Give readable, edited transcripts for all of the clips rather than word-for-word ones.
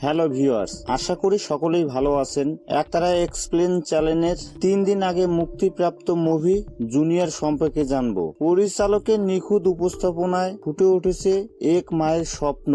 Hello viewers, আশা করি সকলেই ভালো আছেন। একতারা এক্সপ্লেন চ্যানেলের 3 দিন আগে মুক্তিপ্রাপ্ত মুভি জুনিয়র সম্পর্কে জানবো। পরিচালকের নিখুঁত উপস্থাপনায় ফুটে উঠেছে এক মায়ের স্বপ্ন,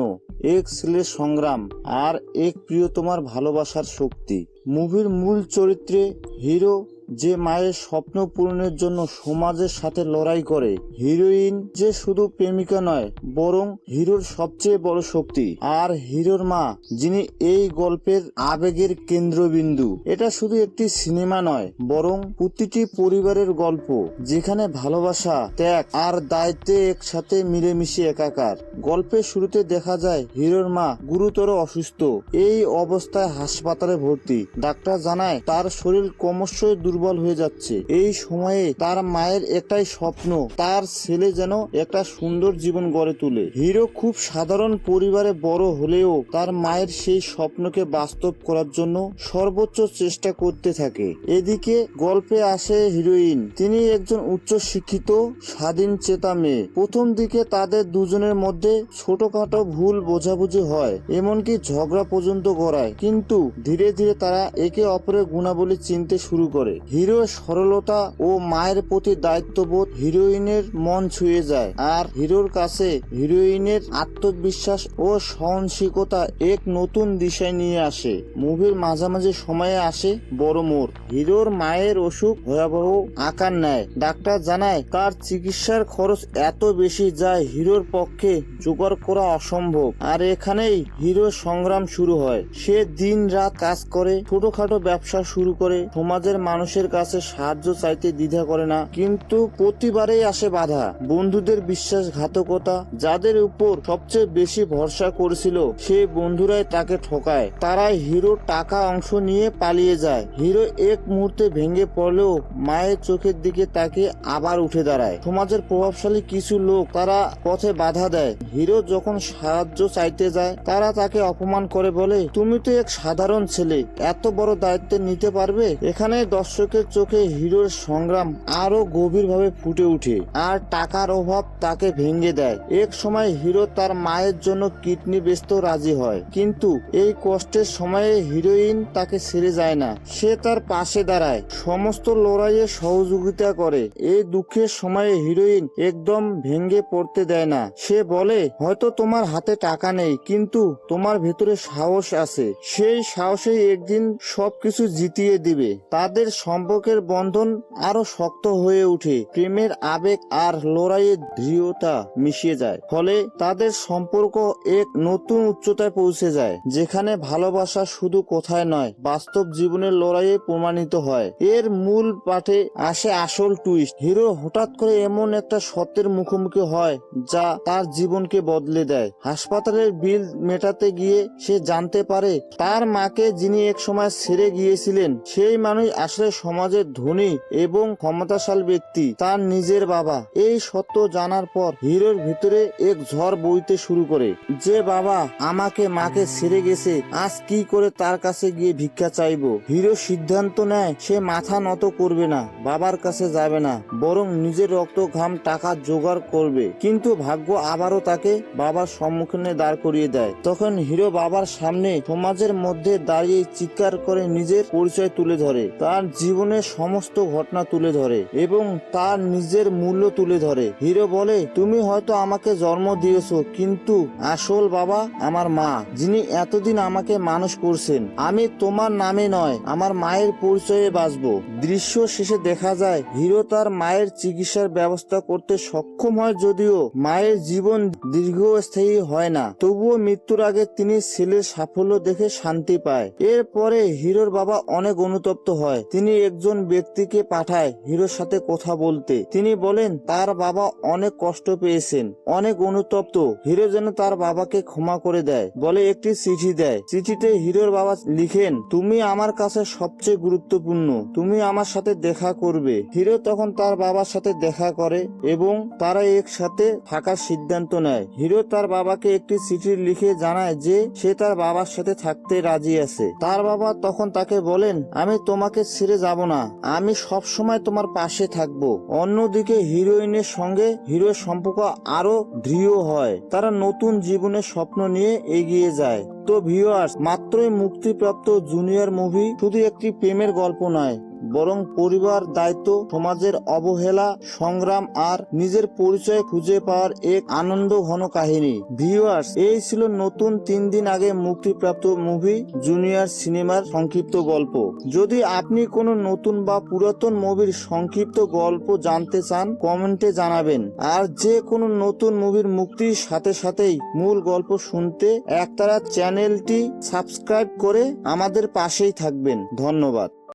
এক ছেলের সংগ্রাম আর এক প্রিয়তমার ভালোবাসার শক্তি। মুভির মূল চরিত্রে হিরো যে মায়ের স্বপ্ন পূরণের জন্য সমাজের সাথে লড়াই করে, হিরোইন যে শুধু প্রেমিকা নয় বরং হিরোর সবচেয়ে বড় শক্তি, আর হিরোর মা যিনি এই গল্পের আবেগের কেন্দ্রবিন্দু। এটা শুধু একটি সিনেমা নয় বরং প্রতিটি পরিবারের গল্প, যেখানে ভালোবাসা, ত্যাগ আর দায়িত্বে একসাথে মিলেমিশে একাকার। গল্পের শুরুতে দেখা যায় হিরোর মা গুরুতর অসুস্থ, এই অবস্থায় হাসপাতালে ভর্তি। ডাক্তার জানায় তার শরীর ক্রমশই দুর্বল হয়ে যাচ্ছে। এই সময়ে তার মায়ের একটাই স্বপ্ন, তার ছেলে যেন একটা সুন্দর জীবন গড়ে তোলে। হিরো খুব সাধারণ পরিবারে বড় হলেও তার মায়ের সেই স্বপ্নকে বাস্তব করার জন্য সর্বোচ্চ চেষ্টা করতে থাকে। এদিকে গল্পে আসে হিরোইন, তিনি একজন উচ্চ শিক্ষিত স্বাধীন চেতা মেয়ে। প্রথম দিকে তাদের দুজনের মধ্যে ছোটখাটো ভুল বোঝাবুঝি হয়, এমনকি ঝগড়া পর্যন্ত গড়ায়, কিন্তু ধীরে ধীরে তারা একে অপরের গুণাবলী চিনতে শুরু করে। হিরোর সরলতা ও মায়ের প্রতি দায়িত্ববোধ হিরোইনের মন ছুঁয়ে যায়, আর হিরোর কাছে হিরোইনের আত্মবিশ্বাস ও সহনশীলতা এক নতুন দিশায় নিয়ে আসে। মুভির মাঝামাঝি সময়ে আসে বড় মোড়। হিরোর মায়ের অসুখ ভয়াবহ আকার নেয়। ডাক্তার জানায় তার চিকিৎসার খরচ এত বেশি যা হিরোর পক্ষে জোগাড় করা অসম্ভব। আর এখানেই হিরোর সংগ্রাম শুরু হয়। সে দিন রাত কাজ করে, ছোটখাটো ব্যবসা শুরু করে, সমাজের মানুষের কাছে সাহায্য চাইতে দ্বিধা করে না, কিন্তু প্রতিবারেই আসে বাধা। বন্ধুদের বিশ্বাসঘাতকতা, যাদের উপর সবচেয়ে বেশি ভরসা করেছিল সেই বন্ধুরাই তাকে ঠকায়। তারাই হিরোর টাকা অংশ নিয়ে পালিয়ে যায়। হিরো এক মুহূর্তে ভেঙে পড়লেও মায়ের চোখের দিকে তাকে আবার উঠে দাঁড়ায়। সমাজের প্রভাবশালী কিছু লোক তারা পথে বাধা দেয়। হিরো যখন সাহায্য চাইতে যায় তারা তাকে অপমান করে, বলে তুমি তো এক সাধারণ ছেলে, এত বড় দায়িত্ব নিতে পারবে? এখানে দর্শকের চোখে হিরোর সংগ্রাম আরো গভীরভাবে ফুটে ওঠে, আর টাকার অভাব তাকে ভেঙে দেয়। এক সময় হিরো তার মায়ের জন্য কিডনি বেচতেও রাজি হয়, কিন্তু এই কষ্টের সময়ে হিরোইন তাকে ছেড়ে যায় না। সে তার পাশে দাঁড়ায়, সমস্ত লড়াইয়ে সহযোগিতা করে। এই দুঃখের সময়ে হিরোইন একদম ভেঙে পড়তে দেয় না। সে বলে, হয়তো তোমার হাতে টাকা নেই, কিন্তু তোমার ভেতরে সাহস আছে, সেই সাহসেই একদিন সবকিছু জিতিয়ে দিবে। তাদের সম্পর্কের বন্ধন আরো শক্ত হয়ে ওঠে, প্রেমের আবেগ আর লড়াইয়ের দৃঢ়তা মিশিয়ে যায়। ফলে তাদের সম্পর্ক এক নতুন উচ্চতায় পৌঁছে যায়, যেখানে ভালোবাসা শুধু কথায় নয় বাস্তব জীবনের লড়াইয়ে প্রমাণিত হয়। এর মূল পাঠে আসে আসল টুইস্ট। হিরো হঠাৎ করে এমন একটা সত্যের মুখোমুখি হয় যা তার জীবনকে বদলে দেয়। হাসপাতালের বিল মেটাতে গিয়ে সে জানতে পারে তার মাকে যিনি এক সময় ছেড়ে গিয়েছিলেন সেই মানুষ আসলে সমাজের ধনী এবং ক্ষমতাশালী ব্যক্তি, তার নিজের বাবা। এই সত্য জানার পর হিরোর ভিতরে এক ঝড় বইতে শুরু করে, যে বাবা আমাকে মাকে ছেড়ে গেছে, আজ কি করে তার কাছে গিয়ে ভিক্ষা চাইবো। হিরো সিদ্ধান্ত নেয় সে মাথা নত করবে না, বাবার কাছে যাবে না, বরং নিজের রক্ত ঘাম টাকা জোগাড় করবে। কিন্তু ভাগ্য আবারও তাকে বাবার সম্মুখীনে দাঁড় করিয়ে দেয়। তখন হিরো বাবার সামনে সমাজের মধ্যে দাঁড়িয়ে চিৎকার করে নিজের পরিচয় তুলে ধরে, তার জীবনের সমস্ত ঘটনা তুলে ধরে এবং তার নিজের মূল্য তুলে ধরে। হিরো বলে, তুমি হয়তো আমাকে জন্ম দিয়েছো, কিন্তু আসল বাবা আমার মা, যিনি এতদিন আমাকে মানুষ করছেন। আমি তোমার নামে নয়, আমার মায়ের পরিচয়ে বাঁচবো। দৃশ্য শেষে দেখা যায় হিরো তার মায়ের চিকিৎসার ব্যবস্থা করতে সক্ষম হয়, যদিও মায়ের জীবন দীর্ঘস্থায়ী হয় না। তবুও মৃত্যুর আগে তিনি ছেলের সাফল্য দেখে শান্তি পায়। এরপরে হিরোর বাবা অনেক অনুতপ্ত হয়। তিনি একজন ব্যক্তিকে পাঠায় হিরোর সাথে কথা বলতে। তিনি বলেন তার বাবা অনেক কষ্ট পেয়েছেন, অনেক অনুতপ্ত। হিরো যেন তার বাবাকে ক্ষমা করে দেয়, বলে একটি চিঠি দেয়। চিঠিতে হিরোর বাবা লিখেন, তুমি আমার কাছে সবচেয়ে গুরুত্বপূর্ণ, তুমি আমার সাথে দেখা করবে। হিরো তখন তার বাবার সাথে দেখা করে এবং তারা একসাথে থাকার সিদ্ধান্ত নেয়। হিরো তার বাবাকে একটি চিঠি লিখে জানায় যে সে তার বাবার সাথে থাকতে রাজি আছে। তার বাবা তখন তাকে বলেন, আমি তোমাকে ছেড়ে যাব না, আমি সব সময় তোমার পাশে থাকবো। অন্যদিকে হিরোইনের সঙ্গে হিরোর সম্পর্ক আরো দৃঢ় হয়, তারা নতুন জীবনের স্বপ্ন নিয়ে এগিয়ে যায়। তো ভিউয়ার্স, মাত্রই মুক্তিপ্রাপ্ত জুনিয়র মুভি শুধু একটি প্রেমের গল্প নয়, বরং পরিবার, দায়িত্ব, সমাজের অবহেলা, সংগ্রাম আর নিজের পরিচয় খুঁজে পাওয়ার এক আনন্দ ঘন কাহিনী। ভিউয়ার্স, এই ছিল নতুন 3 দিন আগে মুক্তিপ্রাপ্ত মুভি জুনিয়র সিনেমার সংক্ষিপ্ত গল্প। যদি আপনি কোনো নতুন বা পুরাতন মুভির সংক্ষিপ্ত গল্প জানতে চান, কমেন্টে জানাবেন। আর যে কোনো নতুন মুভির মুক্তির সাথে সাথেই মূল গল্প শুনতে একতারা চ্যানেলটি সাবস্ক্রাইব করে আমাদের পাশেই থাকবেন। ধন্যবাদ।